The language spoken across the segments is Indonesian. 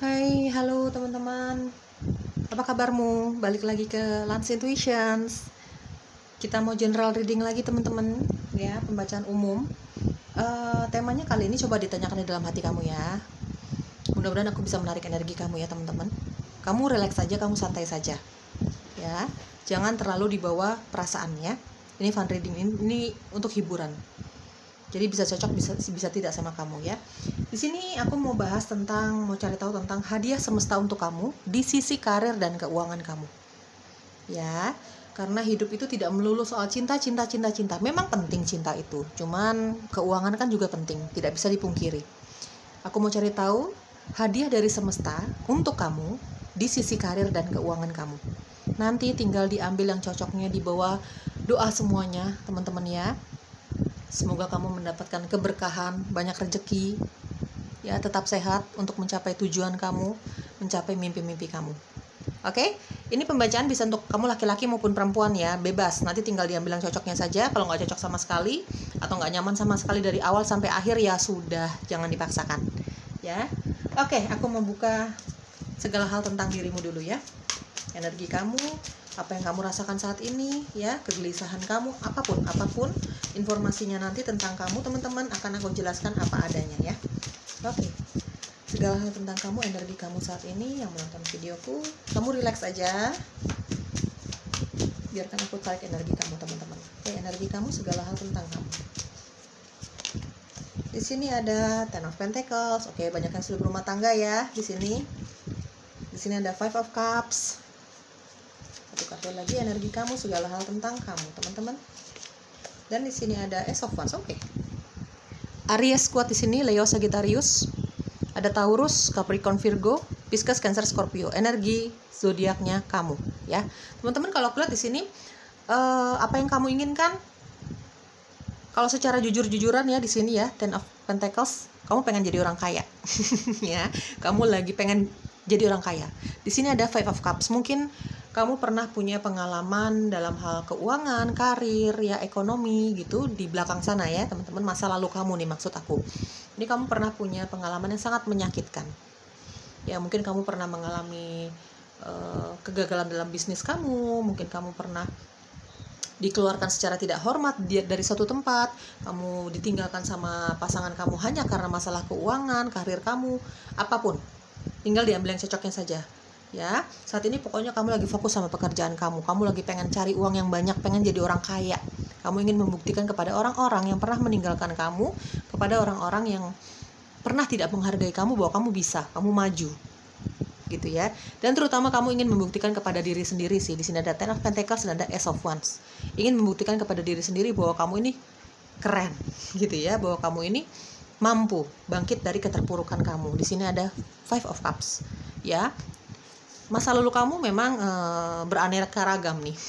Hai, halo teman-teman. Apa kabarmu? Balik lagi ke Lance Intuitions. Kita mau general reading lagi teman-teman, ya, pembacaan umum. Temanya kali ini coba ditanyakan di dalam hati kamu ya. Mudah-mudahan aku bisa menarik energi kamu ya teman-teman. Kamu relax saja, kamu santai saja, ya. Jangan terlalu dibawa perasaan ya. Ini fun reading, ini untuk hiburan. Jadi bisa cocok, bisa tidak sama kamu ya. Di sini aku mau cari tahu tentang hadiah semesta untuk kamu di sisi karir dan keuangan kamu. Ya, karena hidup itu tidak melulu soal cinta. Memang penting cinta itu, cuman keuangan kan juga penting, tidak bisa dipungkiri. Aku mau cari tahu hadiah dari semesta untuk kamu di sisi karir dan keuangan kamu. Nanti tinggal diambil yang cocoknya, di bawah doa semuanya, teman-teman ya. Semoga kamu mendapatkan keberkahan, banyak rezeki, ya, tetap sehat untuk mencapai tujuan kamu, mencapai mimpi-mimpi kamu. Oke, ini pembacaan bisa untuk kamu laki-laki maupun perempuan ya, bebas. Nanti tinggal diambil yang cocoknya saja. Kalau nggak cocok sama sekali atau nggak nyaman sama sekali dari awal sampai akhir, ya sudah, jangan dipaksakan. Ya, oke, aku membuka segala hal tentang dirimu dulu ya. Energi kamu, apa yang kamu rasakan saat ini ya, kegelisahan kamu, apapun informasinya nanti tentang kamu teman-teman akan aku jelaskan apa adanya ya. Oke, segala hal tentang kamu, energi kamu saat ini yang menonton videoku, kamu relax aja, biarkan aku tarik energi kamu teman-teman. Oke, energi kamu, segala hal tentang kamu. Di sini ada Ten of Pentacles. Oke, banyak yang sudah berumah tangga ya di sini. Di sini ada Five of Cups. Satu kartu lagi, energi kamu, segala hal tentang kamu teman-teman. Dan di sini ada Ace of Wands. Oke. Aries kuat di sini, Leo, Sagittarius. Ada Taurus, Capricorn, Virgo, Pisces, Cancer, Scorpio. Energi zodiaknya kamu, ya. Teman-teman, kalau aku lihat di sini apa yang kamu inginkan? Kalau secara jujur-jujuran ya di sini ya, Ten of Pentacles, kamu pengen jadi orang kaya. Ya, kamu lagi pengen jadi orang kaya. Di sini ada Five of Cups. Mungkin kamu pernah punya pengalaman dalam hal keuangan, karir, ya, ekonomi gitu di belakang sana ya, teman-teman. Masa lalu kamu nih maksud aku. Ini kamu pernah punya pengalaman yang sangat menyakitkan. Ya, mungkin kamu pernah mengalami kegagalan dalam bisnis kamu, mungkin kamu pernah dikeluarkan secara tidak hormat dari suatu tempat, kamu ditinggalkan sama pasangan kamu hanya karena masalah keuangan, karir kamu, apapun. Tinggal diambil yang cocoknya saja. Ya, saat ini pokoknya kamu lagi fokus sama pekerjaan kamu lagi pengen cari uang yang banyak, pengen jadi orang kaya. Kamu ingin membuktikan kepada orang-orang yang pernah meninggalkan kamu, kepada orang-orang yang pernah tidak menghargai kamu bahwa kamu bisa, kamu maju. Gitu ya. Dan terutama kamu ingin membuktikan kepada diri sendiri sih. Di sini ada Ten of Pentacles dan ada Ace of Wands. Ingin membuktikan kepada diri sendiri bahwa kamu ini keren, gitu ya, bahwa kamu ini mampu bangkit dari keterpurukan kamu. Di sini ada Five of Cups. Ya. Masa lalu kamu memang beraneka ragam nih,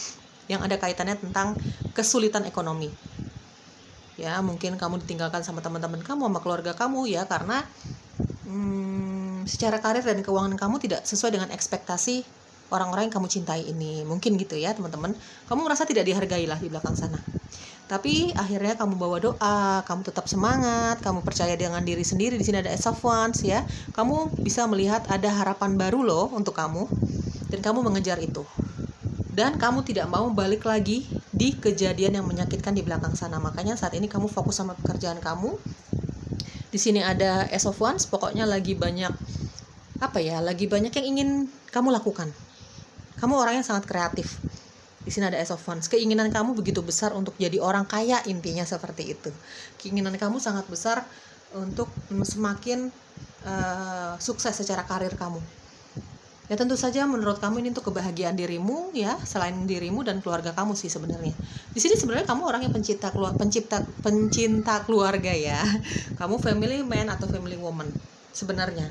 yang ada kaitannya tentang kesulitan ekonomi. Ya, mungkin kamu ditinggalkan sama teman-teman kamu, sama keluarga kamu ya, karena secara karir dan keuangan kamu tidak sesuai dengan ekspektasi orang-orang yang kamu cintai ini. Mungkin gitu ya teman-teman. Kamu merasa tidak dihargai lah di belakang sana. Tapi akhirnya kamu bawa doa, kamu tetap semangat, kamu percaya dengan diri sendiri. Di sini ada Ace of Wands ya. Kamu bisa melihat ada harapan baru loh untuk kamu, dan kamu mengejar itu. Dan kamu tidak mau balik lagi di kejadian yang menyakitkan di belakang sana. Makanya saat ini kamu fokus sama pekerjaan kamu. Di sini ada Ace of Wands, pokoknya lagi banyak lagi banyak yang ingin kamu lakukan. Kamu orang yang sangat kreatif. Di sini ada Ace of Wands. Keinginan kamu begitu besar untuk jadi orang kaya, intinya seperti itu. Keinginan kamu sangat besar untuk semakin sukses secara karir kamu. Ya, tentu saja menurut kamu ini untuk kebahagiaan dirimu ya, selain dirimu dan keluarga kamu sih sebenarnya. Di sini sebenarnya kamu orang yang pencinta keluarga ya. Kamu family man atau family woman sebenarnya.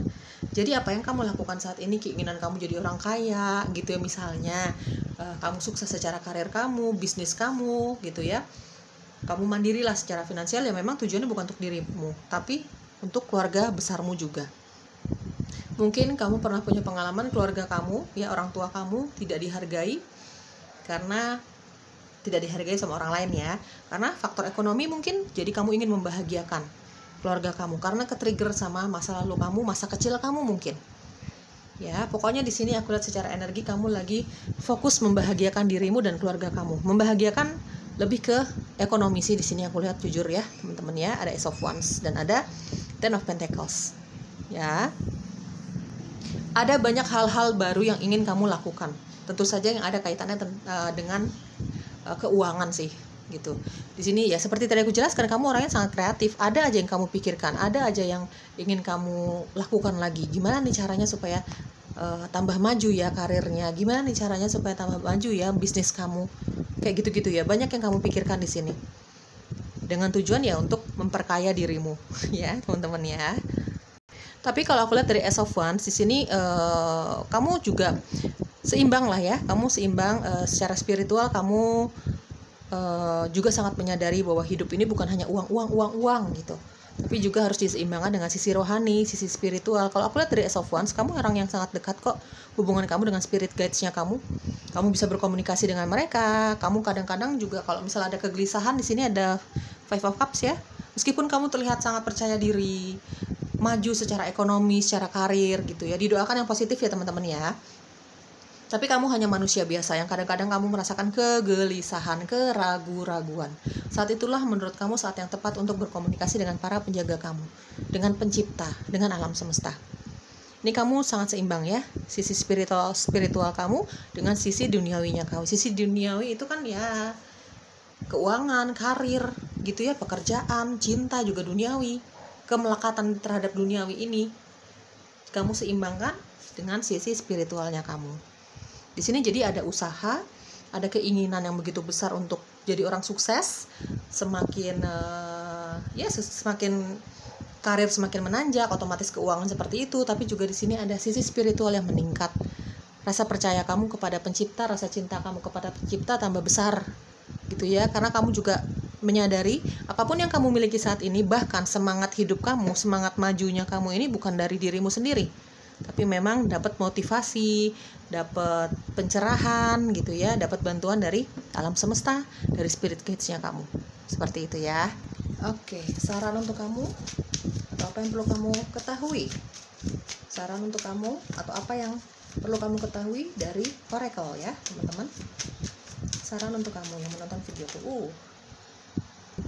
Jadi apa yang kamu lakukan saat ini, keinginan kamu jadi orang kaya gitu ya, misalnya kamu sukses secara karir kamu, bisnis kamu gitu ya, kamu mandirilah secara finansial, ya memang tujuannya bukan untuk dirimu tapi untuk keluarga besarmu juga. Mungkin kamu pernah punya pengalaman keluarga kamu ya, orang tua kamu tidak dihargai karena tidak dihargai sama orang lain ya, karena faktor ekonomi mungkin. Jadi kamu ingin membahagiakan keluarga kamu karena ketrigger sama masa lalu kamu, masa kecil kamu mungkin. Ya, pokoknya di sini aku lihat secara energi kamu lagi fokus membahagiakan dirimu dan keluarga kamu. Membahagiakan lebih ke ekonomi sih di sini aku lihat, jujur ya, teman-teman ya. Ada Ace of Wands dan ada Ten of Pentacles. Ya. Ada banyak hal-hal baru yang ingin kamu lakukan. Tentu saja yang ada kaitannya dengan keuangan sih, gitu. Di sini ya seperti tadi aku jelaskan, kamu orangnya sangat kreatif. Ada aja yang kamu pikirkan, ada aja yang ingin kamu lakukan lagi. Gimana nih caranya supaya tambah maju ya karirnya, gimana nih caranya supaya tambah maju ya bisnis kamu, kayak gitu-gitu ya. Banyak yang kamu pikirkan di sini dengan tujuan ya untuk memperkaya dirimu ya teman-teman ya. Tapi kalau aku lihat dari Ace of Wands di sini kamu juga seimbang lah ya, kamu seimbang secara spiritual. Kamu juga sangat menyadari bahwa hidup ini bukan hanya uang gitu, tapi juga harus diseimbangkan dengan sisi rohani, sisi spiritual. Kalau aku lihat dari Ace of Wands, kamu orang yang sangat dekat kok hubungan kamu dengan spirit guides-nya kamu. Kamu bisa berkomunikasi dengan mereka. Kamu kadang-kadang juga kalau misalnya ada kegelisahan, di sini ada Five of Cups ya. Meskipun kamu terlihat sangat percaya diri, maju secara ekonomi, secara karir gitu ya. Didoakan yang positif ya teman-teman ya. Tapi kamu hanya manusia biasa yang kadang-kadang kamu merasakan kegelisahan, keraguan-raguan. Saat itulah menurut kamu saat yang tepat untuk berkomunikasi dengan para penjaga kamu, dengan pencipta, dengan alam semesta. Ini kamu sangat seimbang ya, sisi spiritual kamu dengan sisi duniawinya kamu. Sisi duniawi itu kan ya keuangan, karir gitu ya, pekerjaan, cinta juga duniawi. Kemelekatan terhadap duniawi ini kamu seimbangkan dengan sisi spiritualnya kamu. Di sini jadi ada usaha, ada keinginan yang begitu besar untuk jadi orang sukses, semakin semakin karir semakin menanjak, otomatis keuangan seperti itu. Tapi juga di sini ada sisi spiritual yang meningkat. Rasa percaya kamu kepada pencipta, rasa cinta kamu kepada pencipta tambah besar gitu ya, karena kamu juga menyadari apapun yang kamu miliki saat ini, bahkan semangat hidup kamu, semangat majunya kamu ini bukan dari dirimu sendiri, tapi memang dapat motivasi, dapat pencerahan gitu ya, dapat bantuan dari alam semesta, dari spirit guides-nya kamu. Seperti itu ya. Oke, saran untuk kamu atau apa yang perlu kamu ketahui? Saran untuk kamu atau apa yang perlu kamu ketahui dari Oracle ya, teman-teman. Saran untuk kamu yang menonton videoku.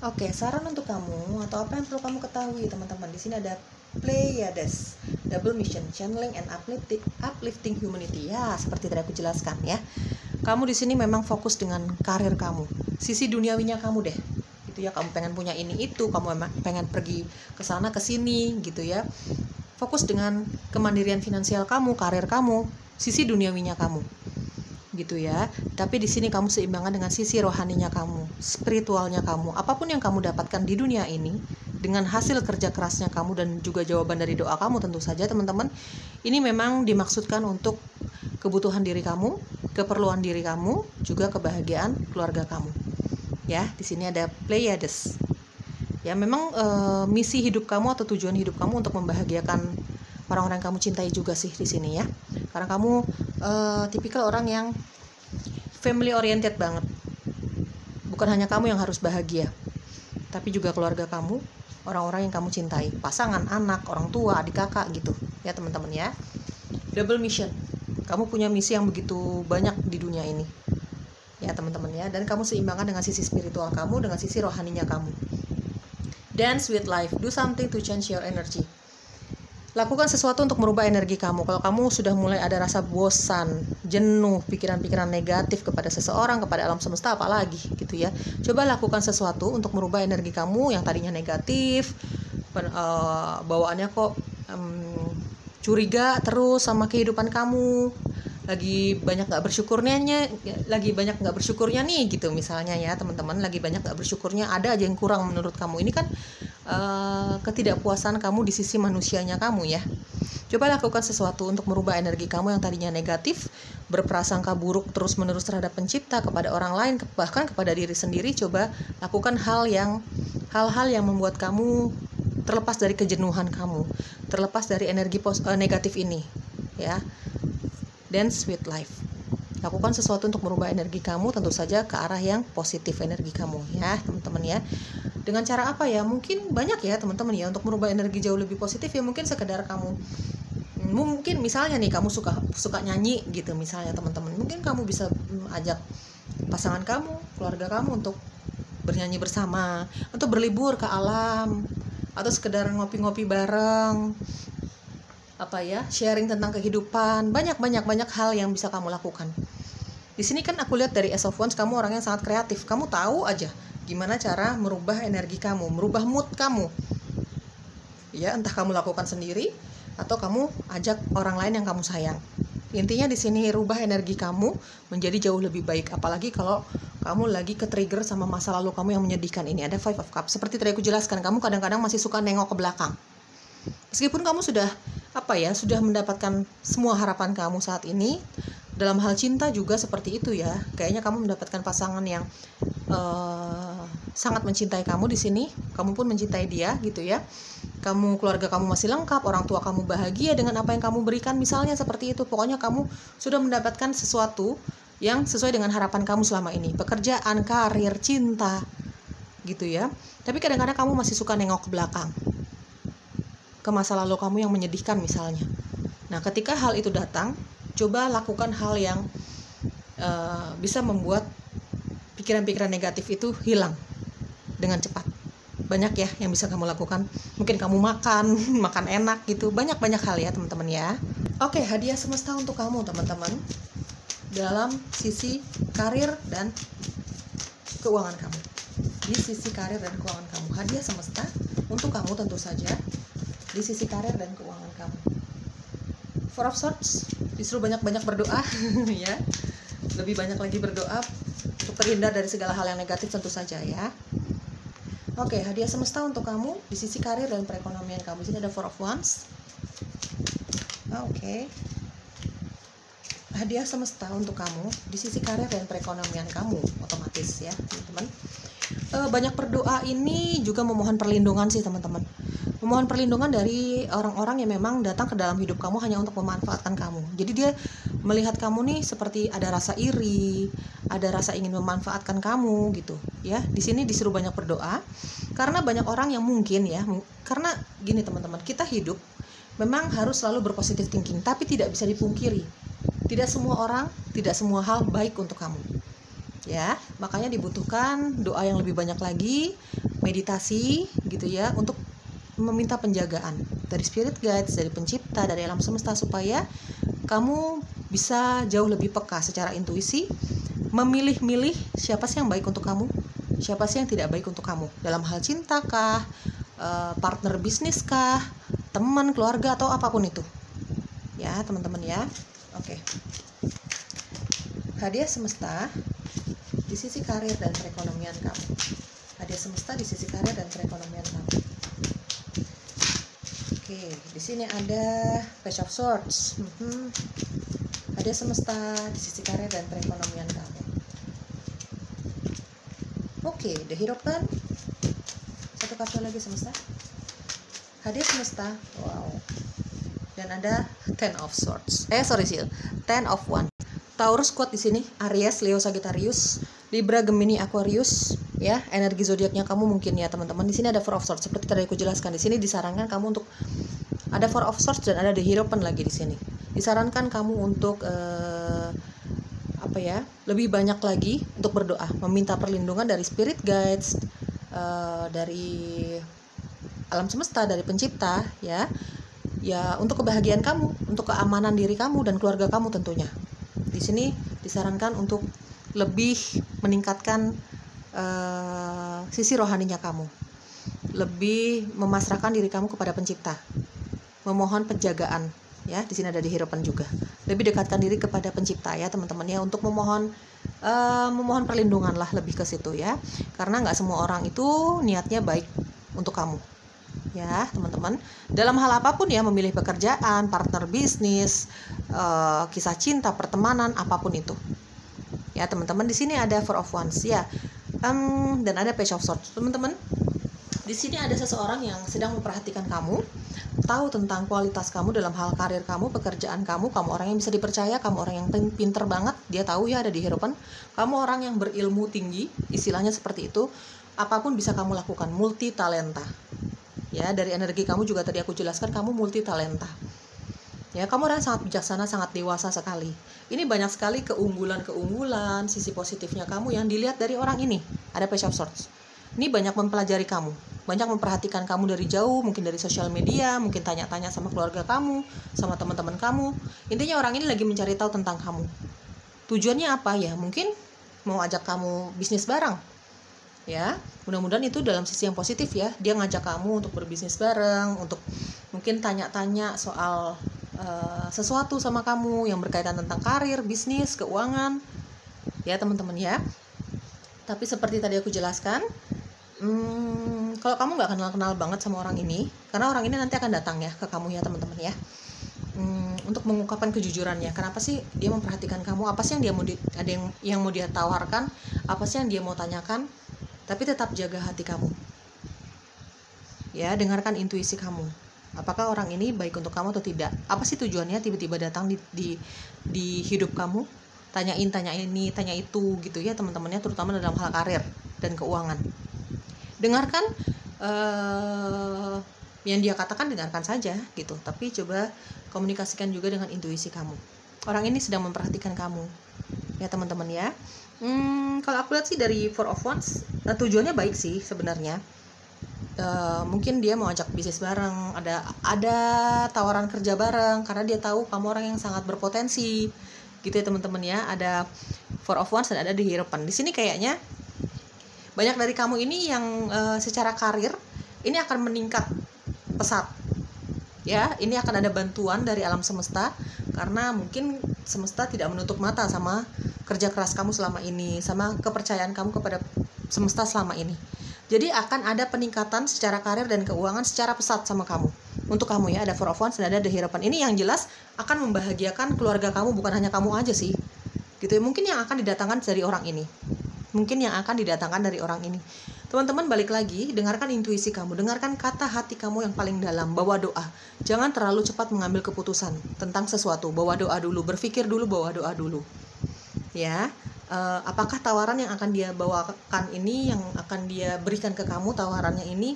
Oke, saran untuk kamu atau apa yang perlu kamu ketahui, teman-teman. Di sini ada Pleiades, double mission, channeling and uplifting humanity. Ya, seperti tadi aku jelaskan ya. Kamu di sini memang fokus dengan karir kamu, sisi duniawinya kamu deh. Gitu ya, kamu pengen punya ini itu, kamu memang pengen pergi ke sana ke sini gitu ya. Fokus dengan kemandirian finansial kamu, karir kamu, sisi duniawinya kamu. Gitu ya. Tapi di sini kamu seimbangkan dengan sisi rohaninya kamu, spiritualnya kamu. Apapun yang kamu dapatkan di dunia ini dengan hasil kerja kerasnya kamu dan juga jawaban dari doa kamu tentu saja teman-teman, ini memang dimaksudkan untuk kebutuhan diri kamu, keperluan diri kamu, juga kebahagiaan keluarga kamu. Ya, di sini ada Pleiades. Ya, memang misi hidup kamu atau tujuan hidup kamu untuk membahagiakan orang-orang yang kamu cintai juga sih di sini ya. Karena kamu tipikal orang yang family oriented banget. Bukan hanya kamu yang harus bahagia, tapi juga keluarga kamu, orang-orang yang kamu cintai, pasangan, anak, orang tua, adik kakak gitu ya teman-teman ya. Double mission, kamu punya misi yang begitu banyak di dunia ini ya teman-teman ya. Dan kamu seimbangkan dengan sisi spiritual kamu, dengan sisi rohaninya kamu. Dance with life, do something to change your energy. Lakukan sesuatu untuk merubah energi kamu. Kalau kamu sudah mulai ada rasa bosan, jenuh, pikiran-pikiran negatif kepada seseorang, kepada alam semesta apalagi gitu ya, coba lakukan sesuatu untuk merubah energi kamu yang tadinya negatif, bawaannya kok curiga terus sama kehidupan kamu, lagi banyak nggak bersyukurnya nih gitu misalnya ya teman-teman, lagi banyak nggak bersyukurnya, ada aja yang kurang menurut kamu. Ini kan ketidakpuasan kamu di sisi manusianya kamu ya. Coba lakukan sesuatu untuk merubah energi kamu yang tadinya negatif, berprasangka buruk terus-menerus terhadap pencipta, kepada orang lain, bahkan kepada diri sendiri. Coba lakukan hal-hal yang membuat kamu terlepas dari kejenuhan kamu, terlepas dari energi negatif ini ya. Dance with life. Lakukan sesuatu untuk merubah energi kamu, tentu saja ke arah yang positif energi kamu ya teman-teman ya. Dengan cara apa ya? Mungkin banyak ya teman-teman ya untuk merubah energi jauh lebih positif ya. Mungkin sekedar kamu Mungkin misalnya nih kamu suka nyanyi gitu misalnya teman-teman, mungkin kamu bisa ajak pasangan kamu, keluarga kamu untuk bernyanyi bersama, untuk berlibur ke alam, atau sekedar ngopi-ngopi bareng, sharing tentang kehidupan. Banyak hal yang bisa kamu lakukan. Di sini kan aku lihat dari Ace of Wands, kamu orang yang sangat kreatif. Kamu tahu aja gimana cara merubah energi kamu, merubah mood kamu. Ya, entah kamu lakukan sendiri atau kamu ajak orang lain yang kamu sayang. Intinya di sini rubah energi kamu menjadi jauh lebih baik. Apalagi kalau kamu lagi ke-trigger sama masa lalu kamu yang menyedihkan ini. Ada Five of Cups. Seperti tadi aku jelaskan, kamu kadang-kadang masih suka nengok ke belakang. Meskipun kamu sudah mendapatkan semua harapan kamu saat ini. Dalam hal cinta juga seperti itu ya. Kayaknya kamu mendapatkan pasangan yang sangat mencintai kamu di sini. Kamu pun mencintai dia gitu ya. Keluarga kamu masih lengkap, orang tua kamu bahagia dengan apa yang kamu berikan, misalnya seperti itu. Pokoknya kamu sudah mendapatkan sesuatu yang sesuai dengan harapan kamu selama ini. Pekerjaan, karir, cinta gitu ya. Tapi kadang-kadang kamu masih suka nengok ke belakang, ke masa lalu kamu yang menyedihkan misalnya. Nah, ketika hal itu datang, coba lakukan hal yang bisa membuat pikiran-pikiran negatif itu hilang dengan cepat. Banyak ya yang bisa kamu lakukan. Mungkin kamu makan enak gitu. Banyak hal ya teman-teman ya. Oke, hadiah semesta untuk kamu teman-teman dalam sisi karir dan keuangan kamu. Di sisi karir dan keuangan kamu, hadiah semesta untuk kamu tentu saja di sisi karir dan keuangan kamu. Four of Swords, disuruh banyak-banyak berdoa ya. Lebih banyak lagi berdoa untuk terhindar dari segala hal yang negatif tentu saja ya. Oke, hadiah semesta untuk kamu di sisi karir dan perekonomian kamu. Di sini ada Four of Wands. Oke. Hadiah semesta untuk kamu di sisi karir dan perekonomian kamu, otomatis ya, teman-teman. Banyak berdoa ini juga memohon perlindungan sih, teman-teman. Memohon perlindungan dari orang-orang yang memang datang ke dalam hidup kamu hanya untuk memanfaatkan kamu. Jadi dia melihat kamu nih seperti ada rasa iri, ada rasa ingin memanfaatkan kamu gitu ya. Di sini disuruh banyak berdoa karena banyak orang yang mungkin ya, karena gini teman-teman, kita hidup memang harus selalu berpositif thinking, tapi tidak bisa dipungkiri tidak semua orang, tidak semua hal baik untuk kamu ya. Makanya dibutuhkan doa yang lebih banyak lagi, meditasi gitu ya, untuk meminta penjagaan dari spirit guides, dari pencipta, dari alam semesta, supaya kamu bisa jauh lebih peka secara intuisi, memilih-milih siapa sih yang baik untuk kamu, siapa sih yang tidak baik untuk kamu, dalam hal cinta kah, partner bisnis kah, teman, keluarga, atau apapun itu ya teman-teman ya. Oke. Hadiah semesta di sisi karir dan perekonomian kamu. Hadiah semesta di sisi karir dan perekonomian kamu. Oke, di sini ada Page of Swords. Hadiah semesta di sisi karir dan perekonomian kamu. Oke, The Hierophant. Satu kartu lagi semesta. Hadiah semesta. Wow. Dan ada Ten of Swords. Ten of Wands. Taurus kuat di sini, Aries, Leo, Sagittarius, Libra, Gemini, Aquarius, ya. Energi zodiaknya kamu mungkin ya, teman-teman. Di sini ada Four of Swords seperti tadi aku jelaskan. Di sini disarankan kamu untuk ada Four of Swords dan ada The Hierophant lagi di sini. Disarankan kamu untuk lebih banyak lagi untuk berdoa, meminta perlindungan dari spirit guides, dari alam semesta, dari pencipta, ya. Ya, untuk kebahagiaan kamu, untuk keamanan diri kamu dan keluarga kamu tentunya. Di sini disarankan untuk lebih meningkatkan sisi rohaninya kamu, lebih memasrahkan diri kamu kepada pencipta, memohon penjagaan ya. Di sini ada di Hierophant juga, lebih dekatkan diri kepada pencipta ya teman-teman ya, untuk memohon perlindungan lah, lebih ke situ ya, karena nggak semua orang itu niatnya baik untuk kamu ya teman-teman, dalam hal apapun ya, memilih pekerjaan, partner bisnis, kisah cinta, pertemanan, apapun itu ya teman-teman. Di sini ada Four of Wands ya, dan ada Page of Swords teman-teman. Di sini ada seseorang yang sedang memperhatikan kamu, tahu tentang kualitas kamu dalam hal karir kamu, pekerjaan kamu. Kamu orang yang bisa dipercaya, kamu orang yang pinter banget, dia tahu ya, ada di Hierophant. Kamu orang yang berilmu tinggi, istilahnya seperti itu. Apapun bisa kamu lakukan, multi talenta. Ya, dari energi kamu juga tadi aku jelaskan, kamu multi talenta. Ya, kamu orang yang sangat bijaksana, sangat dewasa sekali. Ini banyak sekali keunggulan-keunggulan, sisi positifnya kamu yang dilihat dari orang ini. Ada Page of Swords. Ini banyak mempelajari kamu, banyak memperhatikan kamu dari jauh, mungkin dari sosial media, mungkin tanya-tanya sama keluarga kamu, sama teman-teman kamu. Intinya orang ini lagi mencari tahu tentang kamu. Tujuannya apa ya? Mungkin mau ajak kamu bisnis bareng. Ya, mudah-mudahan itu dalam sisi yang positif ya. Dia ngajak kamu untuk berbisnis bareng, untuk mungkin tanya-tanya soal sesuatu sama kamu yang berkaitan tentang karir, bisnis, keuangan. Ya, teman-teman ya. Tapi seperti tadi aku jelaskan, kalau kamu nggak kenal-kenal banget sama orang ini, karena orang ini nanti akan datang ya ke kamu ya teman-teman ya, untuk mengungkapkan kejujurannya. Kenapa sih dia memperhatikan kamu? Apa sih yang dia mau ada yang mau dia tawarkan? Apa sih yang dia mau tanyakan? Tapi tetap jaga hati kamu. Ya, dengarkan intuisi kamu. Apakah orang ini baik untuk kamu atau tidak? Apa sih tujuannya tiba-tiba datang di hidup kamu? Tanya ini, tanya itu gitu ya teman-temannya, terutama dalam hal karir dan keuangan. Dengarkan yang dia katakan, dengarkan saja gitu. Tapi coba komunikasikan juga dengan intuisi kamu. Orang ini sedang memperhatikan kamu. Ya teman-teman ya. Kalau aku lihat sih dari Four of Wands, tujuannya baik sih sebenarnya. Mungkin dia mau ajak bisnis bareng, ada tawaran kerja bareng, karena dia tahu kamu orang yang sangat berpotensi gitu ya teman-teman ya. Ada Four of Wands dan ada The Hierophant. Di sini kayaknya banyak dari kamu ini yang secara karir ini akan meningkat pesat ya. Ini akan ada bantuan dari alam semesta, karena mungkin semesta tidak menutup mata sama kerja keras kamu selama ini, sama kepercayaan kamu kepada semesta selama ini. Jadi akan ada peningkatan secara karir dan keuangan secara pesat sama kamu. Untuk kamu ya, ada Four of Wands dan ada The Hierophant. Ini yang jelas akan membahagiakan keluarga kamu, bukan hanya kamu aja sih. Gitu ya, mungkin yang akan didatangkan dari orang ini. Teman-teman, balik lagi, dengarkan intuisi kamu, dengarkan kata hati kamu yang paling dalam, bawa doa. Jangan terlalu cepat mengambil keputusan tentang sesuatu, bawa doa dulu, berpikir dulu, bawa doa dulu. Ya. Apakah tawaran yang akan dia bawakan ini, yang akan dia berikan ke kamu, tawarannya ini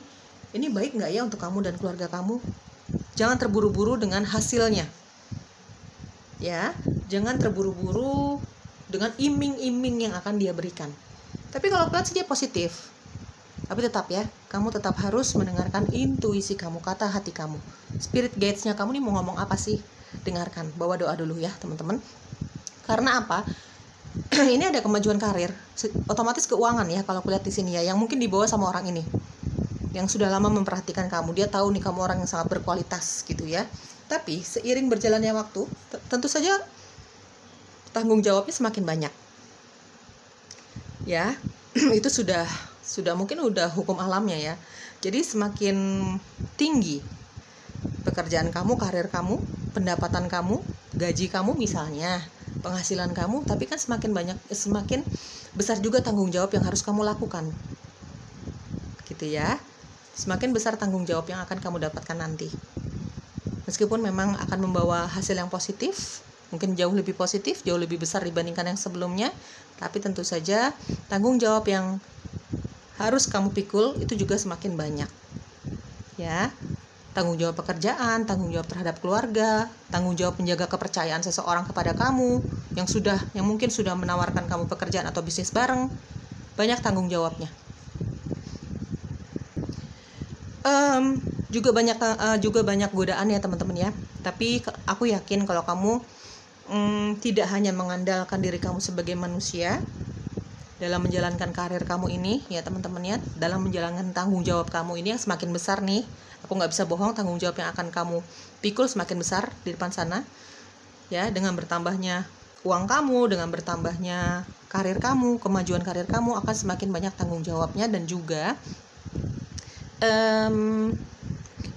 baik nggak ya untuk kamu dan keluarga kamu? Jangan terburu-buru dengan hasilnya, ya. Jangan terburu-buru dengan iming-iming yang akan dia berikan. Tapi kalau lihat sih dia positif. Tapi tetap ya, kamu tetap harus mendengarkan intuisi kamu, kata hati kamu. Spirit guides-nya kamu nih mau ngomong apa sih? Dengarkan, bawa doa dulu ya teman-teman. Karena apa? Ini ada kemajuan karir, otomatis keuangan ya kalau aku lihat di sini ya, yang mungkin dibawa sama orang ini yang sudah lama memperhatikan kamu. Dia tahu nih kamu orang yang sangat berkualitas gitu ya. Tapi seiring berjalannya waktu, tentu saja tanggung jawabnya semakin banyak. Ya, itu sudah mungkin udah hukum alamnya ya. Jadi semakin tinggi pekerjaan kamu, karir kamu, pendapatan kamu, gaji kamu misalnya, penghasilan kamu, tapi kan semakin besar juga tanggung jawab yang harus kamu lakukan gitu ya. Semakin besar tanggung jawab yang akan kamu dapatkan nanti. Meskipun memang akan membawa hasil yang positif, mungkin jauh lebih positif, jauh lebih besar dibandingkan yang sebelumnya, tapi tentu saja tanggung jawab yang harus kamu pikul itu juga semakin banyak ya. Tanggung jawab pekerjaan, tanggung jawab terhadap keluarga, tanggung jawab menjaga kepercayaan seseorang kepada kamu yang mungkin sudah menawarkan kamu pekerjaan atau bisnis bareng. Banyak tanggung jawabnya. Juga banyak godaan ya teman-teman ya. Tapi aku yakin kalau kamu tidak hanya mengandalkan diri kamu sebagai manusia dalam menjalankan karir kamu ini ya teman-teman ya, dalam menjalankan tanggung jawab kamu ini yang semakin besar nih. Aku nggak bisa bohong, tanggung jawab yang akan kamu pikul semakin besar di depan sana ya. Dengan bertambahnya uang kamu, dengan bertambahnya karir kamu, kemajuan karir kamu, akan semakin banyak tanggung jawabnya. Dan juga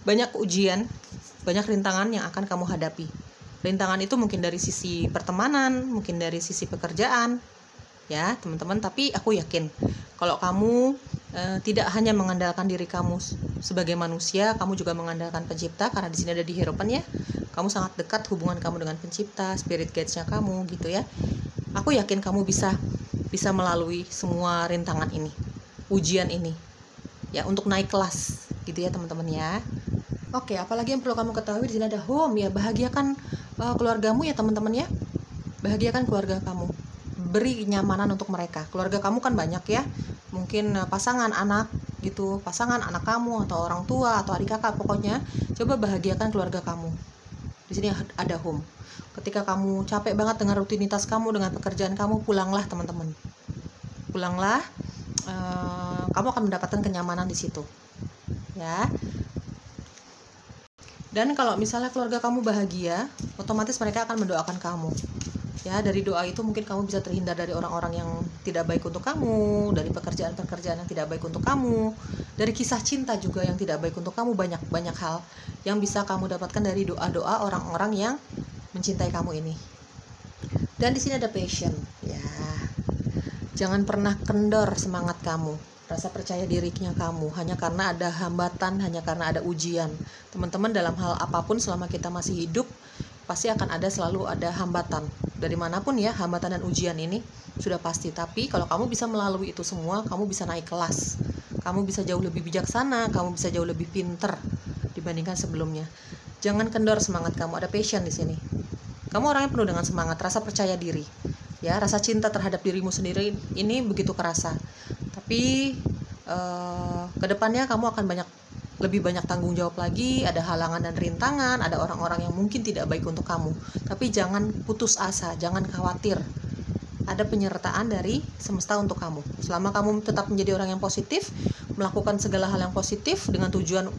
banyak ujian, banyak rintangan yang akan kamu hadapi. Rintangan itu mungkin dari sisi pertemanan, mungkin dari sisi pekerjaan ya teman-teman. Tapi aku yakin kalau kamu tidak hanya mengandalkan diri kamu sebagai manusia, kamu juga mengandalkan pencipta, karena di sini ada di Hierophant ya. Kamu sangat dekat hubungan kamu dengan pencipta, spirit guides-nya kamu gitu ya. Aku yakin kamu bisa melalui semua rintangan ini, ujian ini ya, untuk naik kelas gitu ya teman-teman ya. Oke, apalagi yang perlu kamu ketahui di sini ada home ya, bahagiakan keluargamu ya teman-teman ya. Bahagiakan keluarga kamu. Beri kenyamanan untuk mereka. Keluarga kamu kan banyak ya. Mungkin pasangan, anak gitu, pasangan anak kamu atau orang tua atau adik kakak, pokoknya coba bahagiakan keluarga kamu. Di sini ada home. Ketika kamu capek banget dengan rutinitas kamu, dengan pekerjaan kamu, pulanglah teman-teman. Pulanglah, kamu akan mendapatkan kenyamanan di situ. Ya. Dan kalau misalnya keluarga kamu bahagia, otomatis mereka akan mendoakan kamu. Ya, dari doa itu mungkin kamu bisa terhindar dari orang-orang yang tidak baik untuk kamu, dari pekerjaan-pekerjaan yang tidak baik untuk kamu, dari kisah cinta juga yang tidak baik untuk kamu. Banyak hal yang bisa kamu dapatkan dari doa-doa orang-orang yang mencintai kamu ini. Dan di sini ada passion. Ya, jangan pernah kendor semangat kamu, rasa percaya dirinya kamu, hanya karena ada hambatan, hanya karena ada ujian. Teman-teman, dalam hal apapun selama kita masih hidup, pasti akan selalu ada hambatan. Dari manapun ya, hambatan dan ujian ini sudah pasti. Tapi kalau kamu bisa melalui itu semua, kamu bisa naik kelas. Kamu bisa jauh lebih bijaksana, kamu bisa jauh lebih pinter dibandingkan sebelumnya. Jangan kendor semangat kamu, ada passion di sini. Kamu orangnya penuh dengan semangat, rasa percaya diri. Ya, rasa cinta terhadap dirimu sendiri ini begitu kerasa. Tapi kedepannya kamu akan lebih banyak tanggung jawab lagi, ada halangan dan rintangan, ada orang-orang yang mungkin tidak baik untuk kamu. Tapi jangan putus asa, jangan khawatir. Ada penyertaan dari semesta untuk kamu. Selama kamu tetap menjadi orang yang positif, melakukan segala hal yang positif dengan tujuan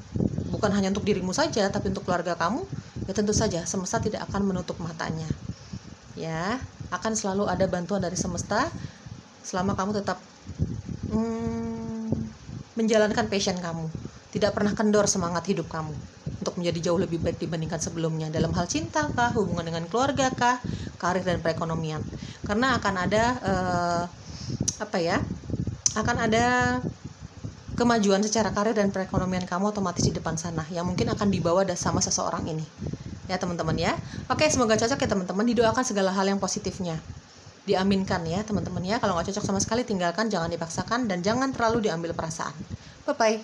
bukan hanya untuk dirimu saja, tapi untuk keluarga kamu, ya tentu saja semesta tidak akan menutup matanya. Ya, akan selalu ada bantuan dari semesta selama kamu tetap menjalankan passion kamu, tidak pernah kendor semangat hidup kamu untuk menjadi jauh lebih baik dibandingkan sebelumnya, dalam hal cinta kah, hubungan dengan keluarga kah, karir dan perekonomian. Karena akan ada akan ada kemajuan secara karir dan perekonomian kamu otomatis di depan sana, yang mungkin akan dibawa sama seseorang ini. Ya teman-teman ya. Oke, semoga cocok ya teman-teman. Didoakan segala hal yang positifnya, diaminkan ya teman-teman ya. Kalau nggak cocok sama sekali tinggalkan, jangan dipaksakan, dan jangan terlalu diambil perasaan. Bye bye.